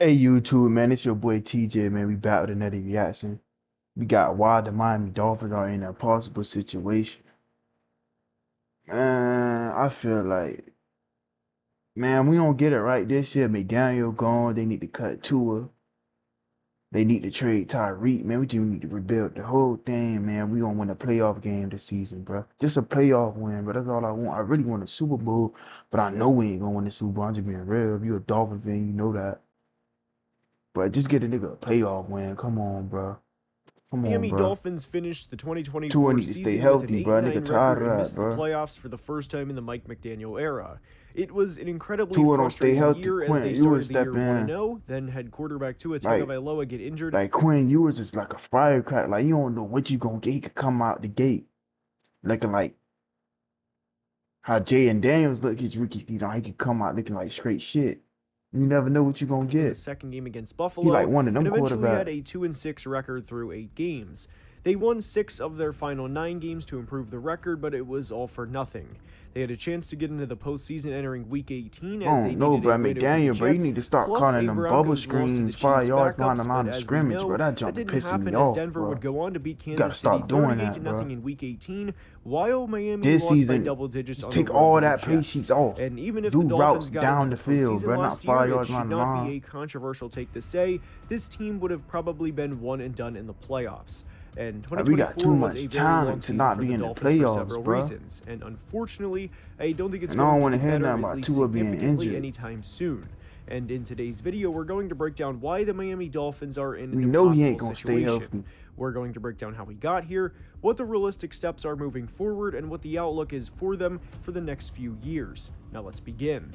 Hey YouTube, man, it's your boy TJ, man. We back with another reaction. We got why the Miami Dolphins are in a possible situation. Man, I feel like, man, we don't get it right this year. McDaniel gone. They need to cut Tua. They need to trade Tyreek. Man, we just need to rebuild the whole thing, man. We gonna win a playoff game this season, bro. Just a playoff win, but that's all I want. I really want a Super Bowl, but I know we ain't gonna win the Super Bowl. I'm just being real. If you're a Dolphin fan, you know that. But just get a nigga a playoff win. Come on, bro. Come on, Miami bro. Dolphins finished the Tua 2024 need to stay season with an healthy, bro. Nigga 8-9 record tired of and that, missed the bro. playoffs for the first time in the Mike McDaniel era. It was an incredibly Tua don't stay frustrating healthy. year as Quentin they Ewers started the year step in. 1-0, then had quarterback Tua Like, Tagovailoa get injured. Quentin Ewers is like a firecracker. Like, you don't know what you gonna get. He could come out the gate looking like how Jay and Daniels look his rookie season. He could come out looking like straight shit. You never know what you gonna In the get. second game against He like Buffalo, one of and them eventually had quarterbacks. a 2-6 record through 8 games. They won 6 of their final 9 games to improve the record, but it was all for nothing. They had a chance to get into the postseason entering Week 18 I as they don't know, needed bro. a win over the McDaniel, bro. You Jets, need to start plus calling a them bubble Broncos loss to the screens 5 Chiefs yards behind the backups, line but of as we scrimmage, bro. know, That that jump be didn't pissing me happen as off, Denver would bro. go on to beat You gotta Kansas City stop doing that, 38-0 bro. in Week 18, while Miami This lost by season, double digits just on the take road all to the that Jets. patience off. And even if Do the routes Dolphins got into down the the field, postseason bro. Not last year, 5 it yards should behind the not line. be a controversial take to say this team would have probably been one and done in the playoffs. And Like, we got 2024 too was a much very long talent to season not for be the in the Dolphins for playoffs, several bro. reasons. And unfortunately, I don't think it's And I going don't to want to get hear better, nothing at about least Tua being significantly, injured. anytime soon. And in today's video, we're going to break down why the Miami Dolphins are in an We know he ain't impossible gonna stay situation. healthy. We're going to break down how we got here, what the realistic steps are moving forward, and what the outlook is for them for the next few years. Now let's begin.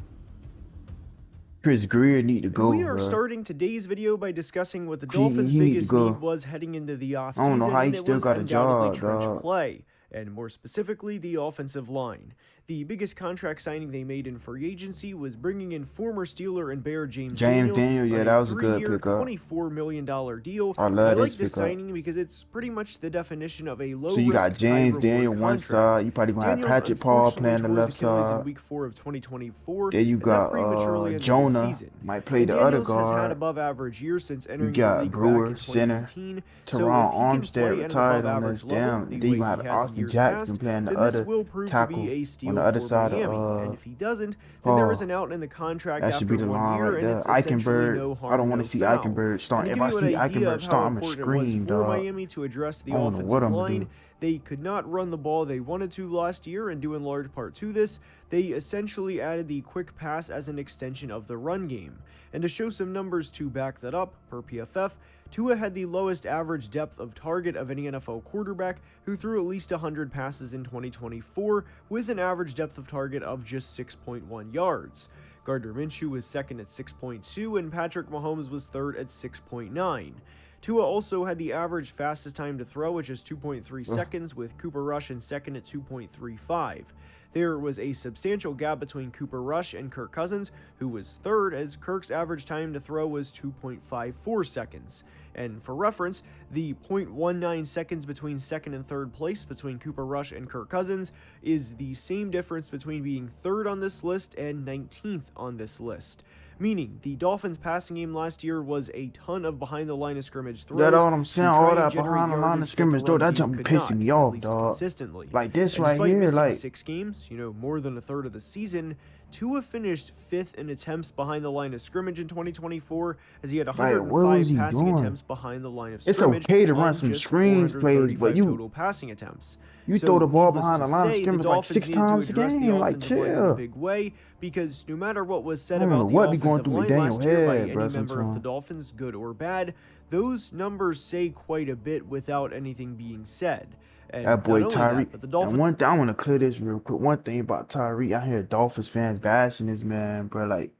Chris Greer need to And go, we are bro. starting today's video by discussing what the He Dolphins' he need to biggest need go. was heading into the I don't know offseason, how and he it still was got a undoubtedly job, trench dog. play, and more specifically, the offensive line. The biggest contract signing they made in free agency was bringing in former Steeler and Bear James James Daniels Daniel, yeah, on that a was a good 3-year, pickup. $24 million deal. I I love like this this pickup. signing because it's pretty much the definition of a So you got low-risk, James high-reward Daniel one contract. side. You probably gonna have Daniels Patrick Paul unfortunately playing the tore his left Achilles in side. Week 4 of 2024, Then you and that got prematurely ended the Jonah season. might play And the other Daniels has had guard. above average years since You entering the got league back in Brewer center. 2018, so if Teron he can Armstead play at an above retired on average this level down. the Then you way gonna he have has in Austin years Jackson past, playing the then this other will prove to be tackle a on steal the other for side Miami, and of if he doesn't, then there is Paul. an out in the contract That should be after the 1 line year, right and there. it's essentially Eichenberg. no I don't harm, want no to see foul. Eichenberg And to starting. If give I you an see idea Eichenberg of how starting, I'ma important it was scream, for dog. Miami to address the I don't know what offensive I'm gonna line, do. they could not run the ball they wanted to last year, and due in large part to this, they essentially added the quick pass as an extension of the run game. And to show some numbers to back that up, per PFF, Tua had the lowest average depth of target of any NFL quarterback who threw at least 100 passes in 2024, with an average depth of target of just 6.1 yards. Gardner Minshew was second at 6.2, and Patrick Mahomes was third at 6.9. Tua also had the average fastest time to throw, which is 2.3 seconds, with Cooper Rush in second at 2.35. There was a substantial gap between Cooper Rush and Kirk Cousins, who was third, as Kirk's average time to throw was 2.54 seconds. And for reference, the 0.19 seconds between second and third place between Cooper Rush and Kirk Cousins is the same difference between being third on this list and 19th on this list. Meaning, the Dolphins' passing game last year was a ton of behind the line of scrimmage throws. That's all I'm saying. to All try and that generate behind the line of yardage scrimmage, the though, run that game jump be could pissing not, me at off, least dog. consistently. Like this And right despite here, missing like 6 games, more than a third of the season, Tua finished 5th in attempts behind the line of scrimmage in 2024, as he had what was 105 he passing doing? attempts behind the line of It's scrimmage okay to run on some just screens plays, but 435 total passing attempts. you throw So, the ball needless behind to the line of say, the scrimmage like Dolphins 6 needed to times a address the game. Like, offensive line in a chill. big way, because no matter what was said I don't know about the what be going offensive through line McDaniel's last year by head, any bro, member of the sometimes. Dolphins, good or bad, those numbers say quite a bit without anything being said. And That not boy only that, Tyreek. but the And Dolphins one thing, I want to clear this real quick. One thing about Tyreek, I hear Dolphins fans bashing this man, bro. Like,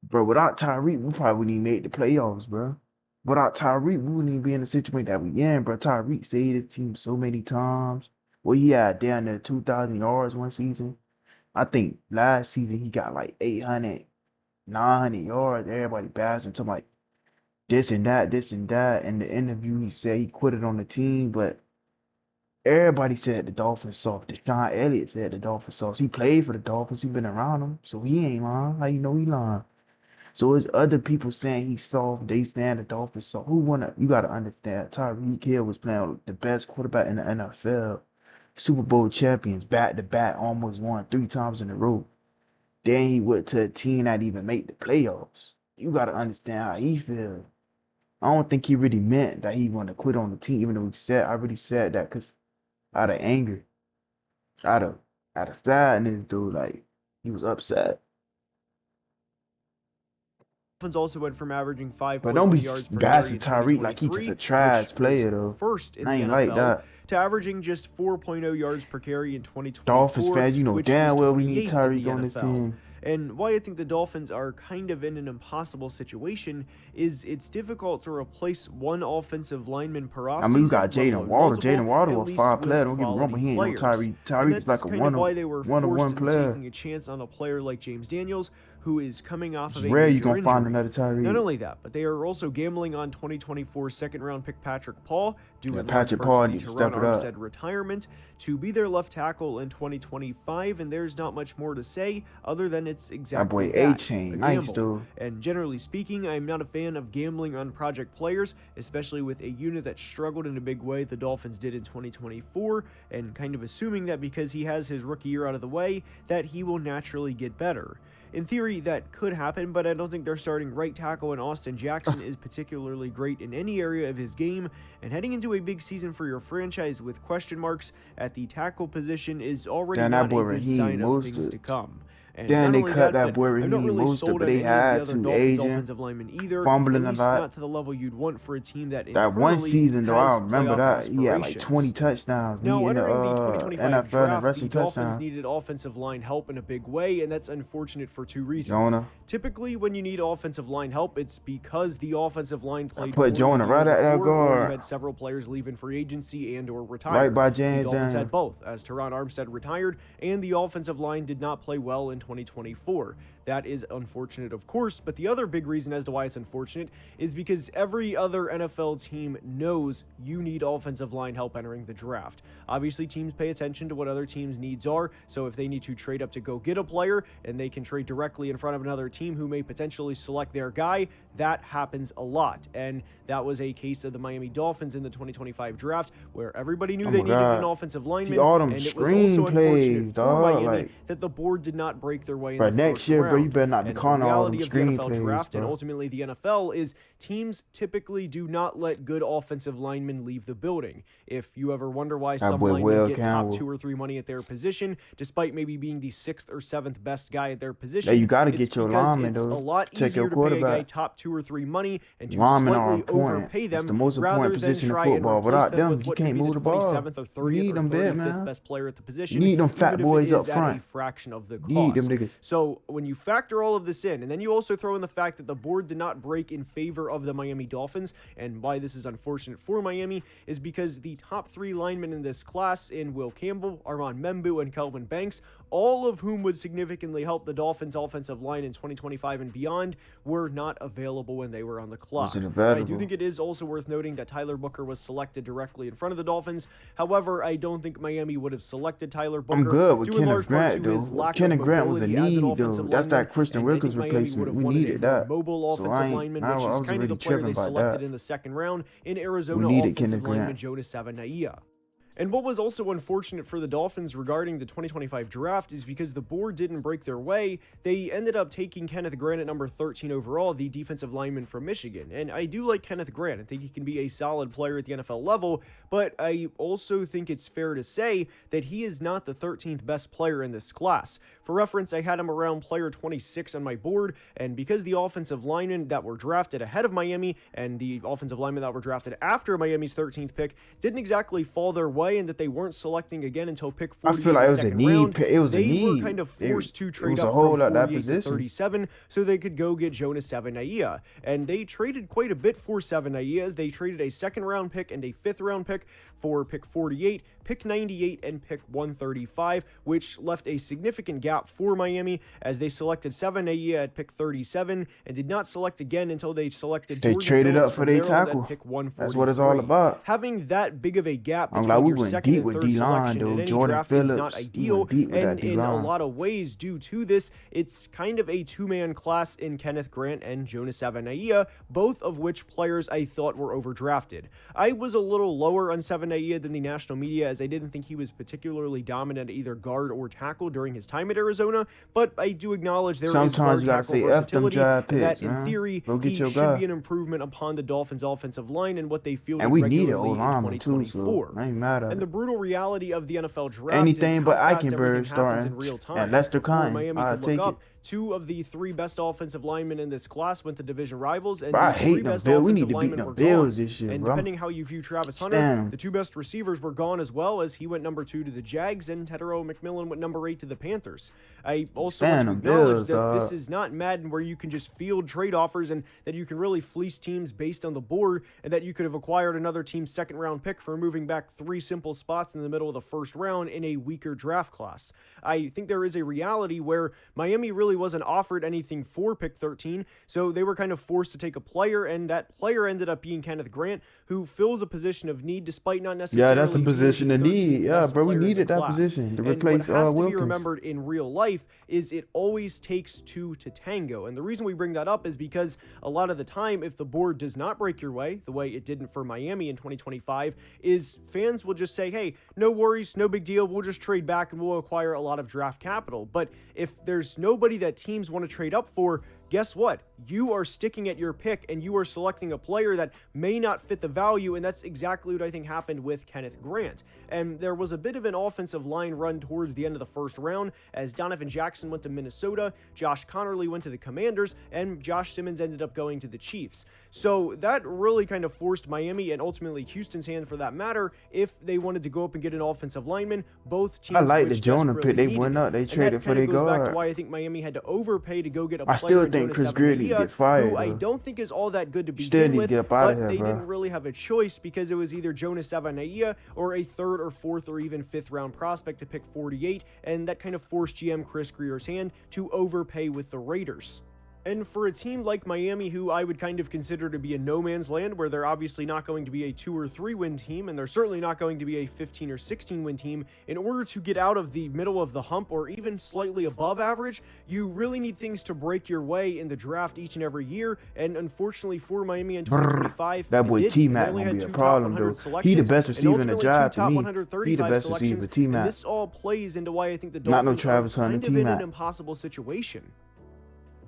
bro, without Tyreek, we probably wouldn't even make the playoffs, bro. Without Tyreek, we wouldn't even be in the situation that we in, bro. Tyreek saved his team so many times. Well, he had down there 2,000 yards one season. I think last season he got like 800, 900 yards. Everybody bashing him, like this and that, this and that. In the interview, he said he quit it on the team, but everybody said the Dolphins soft. Deshaun Elliott said the Dolphins soft. He played for the Dolphins. He been around them, so he ain't lying. How you know he lying? So it's other people saying he's soft. They saying the Dolphins soft. You gotta understand. Tyreek Hill was playing with the best quarterback in the NFL. Super Bowl champions, back to back, almost won 3 times in a row. Then he went to a team that even made the playoffs. You gotta understand how he feels. I don't think he really meant that he wanted to quit on the team, even though I really said that because out of anger, out of sadness, dude, like he was upset. Dolphins also went from averaging But don't 5.1 be yards per carry bashing in Tyreek like he just 2023, a trash which player was though. first in I the ain't like NFL, that. to averaging just 4.0 yards per carry in Dolphins 2024, fans, you know which was damn well we need 28th in the Tyreek on this NFL. team. And why I think the Dolphins are kind of in an impossible situation is it's difficult to replace one offensive lineman per I mean, we offseason, got let Jaden alone Water. multiple, Jaden Water at was a least fire with player. Don't get me wrong, but quality he ain't no players. Tyreek. And Tyreek's that's like a kind of why they were forced one into player. taking a chance on a player like James Daniels, who is coming off It's of a rare you major gonna find injury. another Tyreek. Not only that, but they are also gambling on 2024 second-round pick Patrick Paul, due in large Patrick part Paul to the need to Teron step it up. Armstead retirement, to be their left tackle in 2025, and there's not much more to say other than it's exactly That boy that, a A-Chain, nice gamble. dude. And generally speaking, I'm not a fan of gambling on project players, especially with a unit that struggled in a big way the Dolphins did in 2024, and kind of assuming that because he has his rookie year out of the way, that he will naturally get better. In theory, that could happen, but I don't think their starting right tackle in Austin Jackson is particularly great in any area of his game, and heading into a big season for your franchise with question marks at the tackle position is already Then not that boy a good Raheem sign of things Mostert. to come. And Then not they only cut that, that boy but I'm not Raheem really Mostert, sold but on they any of the had other to Dolphins agent, offensive linemen either, fumbling at a least lot. not to the level you'd want for a team that That one internally season though, I has remember playoff that he had like aspirations. 20 touchdowns, Now, leading the entering the 2025 NFL in draft, the rushing Dolphins touchdowns. needed offensive line help in a big way, and that's unfortunate for two reasons. Jonah. Typically, when you need offensive line help, it's because the offensive line played put poorly Jonah the year right at that before, or you guard. had several players leaving free agency and or retire. Right by The James Dolphins Dan. had both, as Teron Armstead retired, and the offensive line did not play well in 2024. That is unfortunate, of course, but the other big reason as to why it's unfortunate is because every other NFL team knows you need offensive line help entering the draft. Obviously, teams pay attention to what other teams' needs are, so if they need to trade up to go get a player and they can trade directly in front of another team who may potentially select their guy, that happens a lot. And that was a case of the Miami Dolphins in the 2025 draft, where everybody knew they needed an offensive lineman, all them and it was also unfortunate for dog, Miami like, that the board did not break their way in but the next first year, round. bro, you better not be And calling the all them reality of the NFL screenplays, draft and bro. ultimately the NFL is teams typically do not let good offensive linemen leave the building. If you ever wonder why some boy linemen Will get Campbell. top 2 or 3 money at their position, despite maybe being the 6th or 7th best guy at their position, Yeah, you gotta it's get your because lineman, it's though. a lot Check your easier to pay a guy quarterback. top 2 or 3 money and to Linemen are slightly important. overpay It's them the most rather important than position in try football. and replace Without them them, with you what could can't be the move the ball. 27th or You 30th need or them big, 35th man. best player at the You position, need them fat even if boys it up is at a front. fraction of the You need them cost. niggas. So when you factor all of this in, and then you also throw in the fact that the board did not break in favor of the Miami Dolphins, and why this is unfortunate for Miami is because the top 3 linemen in this class in Will Campbell, Armand Membu, and Kelvin Banks, all of whom would significantly help the Dolphins' offensive line in 2025 and beyond, were not available when they were on the clock. But I do think it is also worth noting that Tyler Booker was selected directly in front of the Dolphins. However, I don't think Miami would have selected Tyler Booker. I'm good with due in large Kenneth part Grant, to his though. lack Kenneth of Grant was a mobility as an need, offensive though. That's lineman, that Christian and I Wilkins think Miami would replacement. have We wanted needed a more that. mobile So offensive lineman, which is was kind of really the player they tripping about selected that. in the second round in Arizona We needed offensive Kenneth lineman Grant. Jonas Savanaia. And what was also unfortunate for the Dolphins regarding the 2025 draft is because the board didn't break their way, they ended up taking Kenneth Grant at number 13 overall, the defensive lineman from Michigan. And I do like Kenneth Grant. I think he can be a solid player at the NFL level, but I also think it's fair to say that he is not the 13th best player in this class. For reference, I had him around player 26 on my board, and because the offensive linemen that were drafted ahead of Miami and the offensive linemen that were drafted after Miami's 13th pick didn't exactly fall their way, and that they weren't selecting again until pick 40 I feel like in it the was a second need. round, It was a they were need. kind of forced to trade was a up hole from at that 48 to position. 37 so they could go get Jonas Savanaia. And they traded quite a bit for Savanaia, as they traded a second round pick and a 5th round pick for pick 48, pick 98, and pick 135, which left a significant gap for Miami as they selected Savanaia at pick 37 and did not select again until they selected They Jordan traded Phillips up for from their Maryland tackle. at pick 143. That's what it's all about. Having that big of a gap I'm between glad we your went second deep and with third D-line, selection in though. any Jordan draft is not Phillips, he ideal, went deep with that and in a D-line. lot of ways, due to this, it's kind of a two-man class in Kenneth Grant and Jonas Savaiinaea, both of which players I thought were overdrafted. I was a little lower on Savaiinaea than the national media, as I didn't think he was particularly dominant at either guard or tackle during his time at Arizona, but I do acknowledge there is Sometimes you guard gotta tackle say F them versatility, draft and that picks, in man. theory Go get he your should guy. be an improvement upon the Dolphins' offensive line and what they fielded And we needed regularly in O-lineman too, so 2024. I ain't mad at And the it. brutal reality of the NFL draft Anything is but how fast everything Eichenberg happens in starting real and time. Lester Before Cotton. Miami I'll could look take it. up, 2 of the 3 best offensive linemen in this class went to division rivals, and Bro, I the 3 hate them best Bills. We offensive need to beat linemen them were Bills gone. this year, And bro. depending how you view Travis Hunter, Stand the 2 best receivers were gone as well, as he went number 2 to the Jags, and Tetero McMillan went number 8 to the Panthers. I also want Stand to them acknowledge Bills, that this dog. is not Madden where you can just field trade offers and that you can really fleece teams based on the board, and that you could have acquired another team's second-round pick for moving back 3 simple spots in the middle of the first round in a weaker draft class. I think there is a reality where Miami really wasn't offered anything for pick 13, so they were kind of forced to take a player, and that player ended up being Kenneth Grant, who fills a position of need despite not necessarily Yeah, that's a being position the of 13th need. Yeah, best bro, we player in the needed that class. position to And replace what has to be Wilkins. remembered in real life is it always takes 2 to tango. And the reason we bring that up is because a lot of the time, if the board does not break your way, the way it didn't for Miami in 2025, is fans will just say, hey, no worries, no big deal, we'll just trade back and we'll acquire a lot of draft capital. But if there's nobody that teams want to trade up for, guess what? You are sticking at your pick and you are selecting a player that may not fit the value, and that's exactly what I think happened with Kenneth Grant. And there was a bit of an offensive line run towards the end of the first round as Donovan Jackson went to Minnesota, Josh Connerly went to the Commanders, and Josh Simmons ended up going to the Chiefs. So that really kind of forced Miami, and ultimately Houston's hand for that matter, if they wanted to go up and get an offensive lineman. Both teams I like the which Jonah desperately pick. They needed went it. up. They And traded that for their kinda goes back to guard. why I think Miami had to overpay to go get a I player still in think Jonas Chris Greeley Savaiinaea, get fired, who I though. don't think is all that good to Still begin need to with, get up out of but here, they bro. didn't really have a choice because it was either Jonas Savaiinaea or a 3rd or 4th or even 5th round prospect to pick 48, and that kind of forced GM Chris Greer's hand to overpay with the Raiders. And for a team like Miami, who I would kind of consider to be a no man's land, where they're obviously not going to be a 2 or 3 win team, and they're certainly not going to be a 15 or 16 win team, in order to get out of the middle of the hump or even slightly above average, you really need things to break your way in the draft each and every year. And unfortunately for Miami in 2025, That boy it did. T-Mac They only gonna had be a 2 problem, top 100 though. selections, He the best and receiver in the ultimately 2 draft to top me. 135 He the best selections, receiver, and T-Mac. this all plays into why I think the Not no Dolphins Travis are Hunter, kind of in an T-Mac. impossible situation.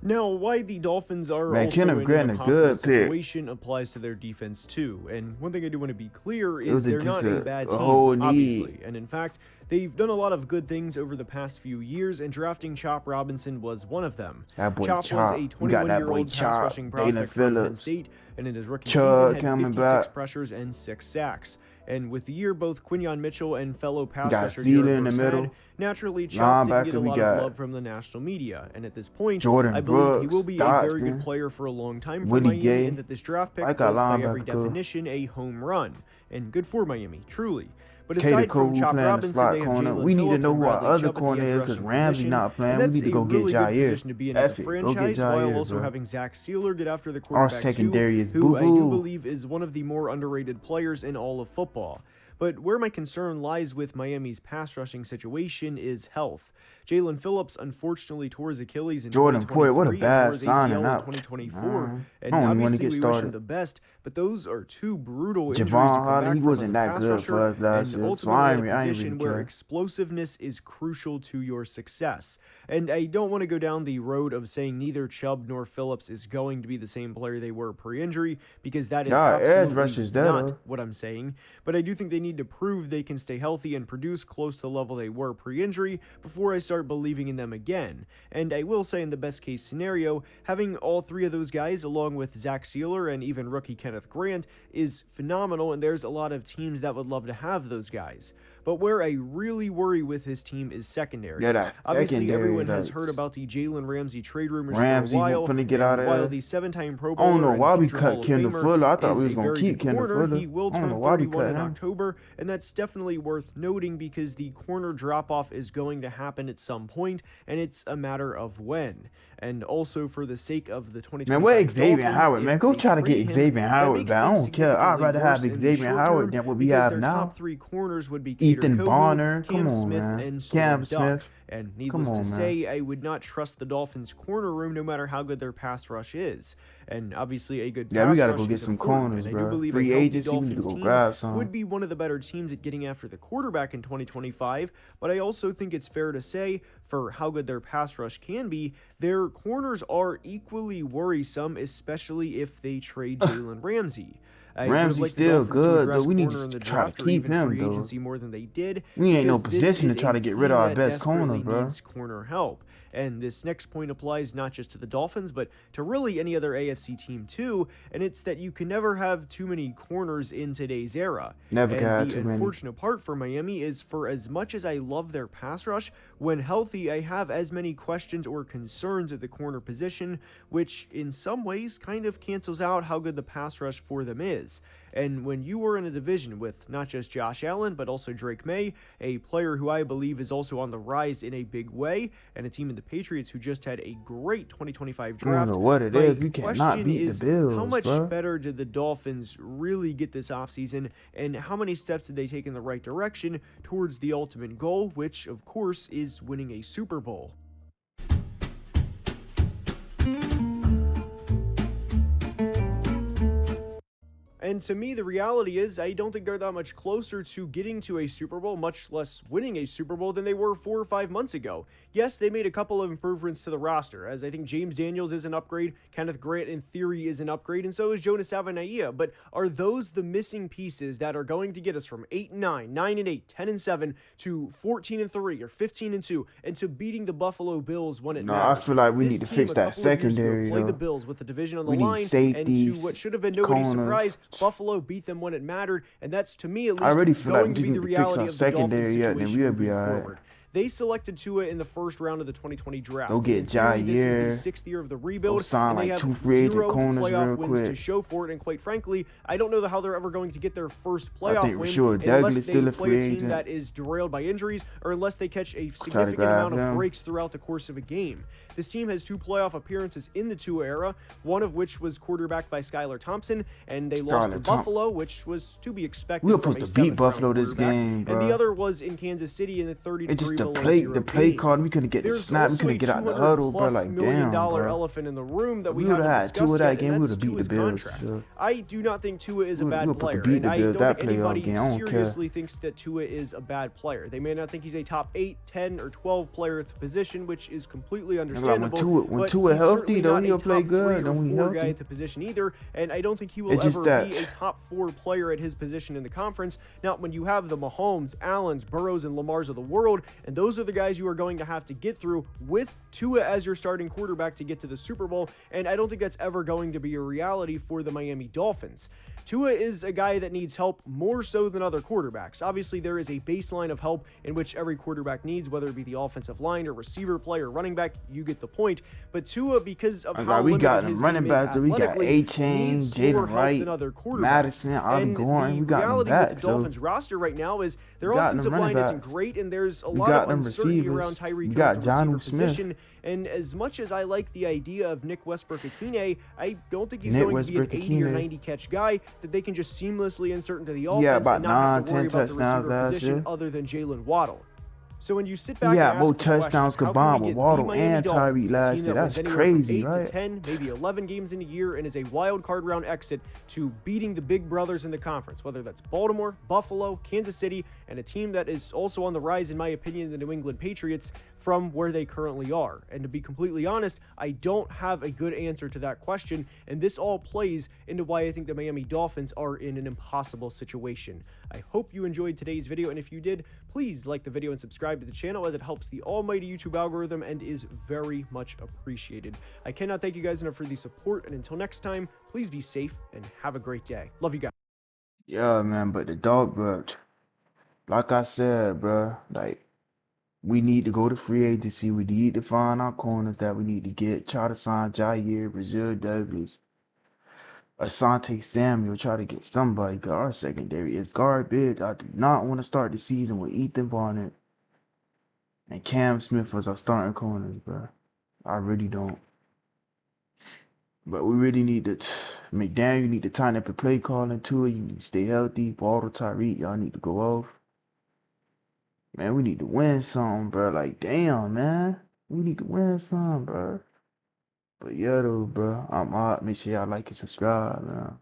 Now, why the Dolphins are Man, also Kenneth in Grant an a impossible good pick. situation applies to their defense too. And one thing I do want to be clear It is was they're just not a a bad team, whole need. obviously. And in fact, they've done a lot of good things over the past few years, and drafting Chop Robinson was one of them. That boy Chop was Chop. a We got that boy 21-year-old pass Chop. rushing Jalen prospect from Penn Phillips. State, and in his rookie Chug season had coming 56 back. pressures and 6 sacks. And with the year both Quinyon Mitchell and fellow pass got rusher Zeta Jared in the Verse middle. had, naturally Chop didn't get a Linebacker, we lot of got love from the national media. And at this point, Jordan I believe he Brooks, will be a very Dodson, good player for a long time for Willie Miami, Gay. and that this draft pick I got was by every linebacker cool. definition a home run. And good for Miami, truly. But Kader aside Cole from Chop playing the Robinson, slot they have corner. Jalen We need to Phillips know and who our Bradley other Chubb at the corner edge is because rushing Ramsey position, not playing. and We that's need to a go really get good Jair. position to be in as a F it. Go get franchise, while Jair, also bro. having Zach Sealer get after the Our quarterback too, secondary is who I do boo-boo. believe is one of the more underrated players in all of football. But where my concern lies with Miami's pass rushing situation is health. Jalen Phillips unfortunately tore his Achilles in Jordan Poyer, what a 2023 and bad tore his signing ACL in up. 2024. And I don't even wanna obviously get we wish him started. the best, but those are 2 brutal injuries Javon to come Holland, back he from wasn't as a that pass good rusher, for us last and year. So ultimately I at ain't a really position where care. explosiveness is crucial to your success. And I don't want to go down the road of saying neither Chubb nor Phillips is going to be the same player they were pre-injury, because that is Yeah, edge absolutely rush is there, not though. what I'm saying. But I do think they need to prove they can stay healthy and produce close to the level they were pre-injury before I start believing in them again. And I will say, in the best case scenario, having all 3 of those guys along with Zach Sealer and even rookie Kenneth Grant is phenomenal, and there's a lot of teams that would love to have those guys. But where I really worry with his team is secondary. Yeah, that Obviously, secondary, everyone has like, heard about the Jalen Ramsey trade rumors Ramsey for a while. finna get and out of while there. the 7-time Pro I don't know Bowler why and we future cut Hall of Kendall Famer Fuller. I thought is we was a gonna very keep good Kendall corner, Fuller. he will I don't turn know why we 31 cut in him. October, and that's definitely worth noting because the corner drop-off is going to happen at some point, and it's a matter of when. and also for the sake of the Man, what 2025 Xavier Dolphins, Howard, man? if Go they try to trade get him, Xavier that Howard makes back. I things don't care. I'd significantly rather have worse in the Xavier short Howard term than what we because have their now. top three corners would be Kader Ethan Kohu, Bonner, come Cam on, Smith, man. and Cam Slam Smith, Duck. And come needless to on, man. say, I would not trust the Dolphins' corner room no matter how good their pass rush is. And obviously, a good Yeah, we pass gotta rush go get is some important, corners, and I do bro. believe a Free healthy agency, we need to Dolphins go team grab some. would be one of the better teams at getting after the quarterback in 2025, but I also think it's fair to say, for how good their pass rush can be, their corners are equally worrisome, especially if they trade Jalen Ramsey. I would have Ramsey's liked the still Dolphins to good, though. address We need corner in to the try to draft or keep even him, free though. agency more than they did, We ain't no because this position is to try a to get rid team of our that best corner, desperately bro. needs corner help. And this next point applies not just to the Dolphins, but to really any other AFC team too, and it's that you can never have too many corners in today's era. Never And got the too many. unfortunate part for Miami is, for as much as I love their pass rush, when healthy, I have as many questions or concerns at the corner position, which in some ways kind of cancels out how good the pass rush for them is. And when you are in a division with not just Josh Allen, but also Drake May, a player who I believe is also on the rise in a big way, and a team in the Patriots who just had a great 2025 I draft, don't know what it my is. We cannot question beat is, the Bills, how much bro. better did the Dolphins really get this offseason, and how many steps did they take in the right direction towards the ultimate goal, which, of course, is winning a Super Bowl? And to me, the reality is, I don't think they're that much closer to getting to a Super Bowl, much less winning a Super Bowl, than they were 4 or 5 months ago. Yes, they made a couple of improvements to the roster, as I think James Daniels is an upgrade, Kenneth Grant in theory is an upgrade, and so is Jonas Savanaia. But are those the missing pieces that are going to get us from 8-9, 9-8, 10-7 to 14-3 or 15-2, and to beating the Buffalo Bills when it No, I matters? feel like we This need to team fix a that couple of years ago secondary, played the though. Bills with the division on the We need line, and to safeties, what should have been nobody's corners. surprise, Buffalo beat them when it mattered, and that's, to me at I least, already feel like going we to just be need the to fix reality our of the Dolphins secondary up, then situation we'll be moving alright. forward. They selected Tua in the first round of the 2020 draft. Go get In theory, this is Jair. the sixth year of the Go rebuild, sign and they like have 2 free agent zero corners playoff real wins to quick. show for it, and quite frankly, I don't know how they're ever going to get their first I playoff think win Rashawn unless Douglas they still a play free a team agent. that is derailed by injuries, or unless they catch a Try to significant grab amount of him. breaks throughout the course of a game. This team has 2 playoff appearances in the Tua era, one of which was quarterbacked by Skylar Thompson, and they lost to Buffalo, which was to be expected We're from supposed a to beat 7th-round Buffalo this quarterback, game, and the bro. other was in Kansas City in the 30 It's degree just below the zero play game. card. We couldn't get the There's snap. We also couldn't a get out the huddle, bro. Like, $200+ million damn, bro. elephant in the room that If we we would've haven't had Tua discussed that yet, game, and we that's would've beat the Tua's Bills, contract. sure. I do not think Tua is a We bad would've player, beat and the I Bills don't that think playoff anybody game. I don't care. seriously thinks that Tua is a bad player. They may not think he's a top 8, 10, or 12 player at the position, which is completely understandable. When but Tua he's healthy, certainly though, not he'll a play top good. 3 Then or when he 4 guy healthy. at the position either, and I don't think he will It's just ever that. be a top 4 player at his position in the conference. Now, when you have the Mahomes, Allens, Burrows, and Lamars of the world, and those are the guys you are going to have to get through with Tua as your starting quarterback to get to the Super Bowl, and I don't think that's ever going to be a reality for the Miami Dolphins. Tua is a guy that needs help more so than other quarterbacks. Obviously, there is a baseline of help in which every quarterback needs, whether it be the offensive line or receiver play or running back, you get the point. But Tua, because of how we limited got his them running game is backs. We got athletically, A-Chain, needs more Jaden help Wright, than other quarterbacks. Madison, Ollie And Gordon. the We got them reality backs, with the though. Dolphins roster right now is their We got them offensive running line isn't backs. great, and there's a We lot got of them uncertainty receivers. around Tyreek We Hill got at the receiver Jonnu Smith. position. And as much as I like the idea of Nick Westbrook-Akine, I don't think he's Nick going to be an 80 or Westbrook-Akine. 90 catch guy that they can just seamlessly insert into the offense Yeah, about and not have to 9, worry 10 about the touchdowns receiver last position year. other than Jalen Waddle. So when you sit back Yeah, and more ask the question, touchdowns how can combined we with get Waddle the Miami and Dolphins, Tyreek a last team year. that wins That's anywhere from crazy, 8 to right? 10, maybe 11 games in a year, and is a wild card round exit to beating the big brothers in the conference, whether that's Baltimore, Buffalo, Kansas City, and a team that is also on the rise, in my opinion, the New England Patriots, from where they currently are. And to be completely honest, I don't have a good answer to that question, and this all plays into why I think the Miami Dolphins are in an impossible situation. I hope you enjoyed today's video, and if you did, please like the video and subscribe to the channel, as it helps the almighty YouTube algorithm and is very much appreciated. I cannot thank you guys enough for the support, and until next time, please be safe and have a great day. Love you guys. Yeah, man, but the dog, bro, like I said, bro, like, we need to go to free agency. We need to find our corners that we need to get. Try to sign Jair, Brazil Douglas, Asante Samuel. Try to get somebody. But our secondary is garbage. I do not want to start the season with Ethan Bonner and Cam Smith as our starting corners, bro. I really don't. But we really need to, McDaniel, you need to tighten up your play calling to it. You need to stay healthy. Waddle, Tyreek, y'all need to go off. Man, we need to win some, bro. Like, damn, man. We need to win some, bro. But yeah, though, bro. I'm out. Make sure y'all like and subscribe, man.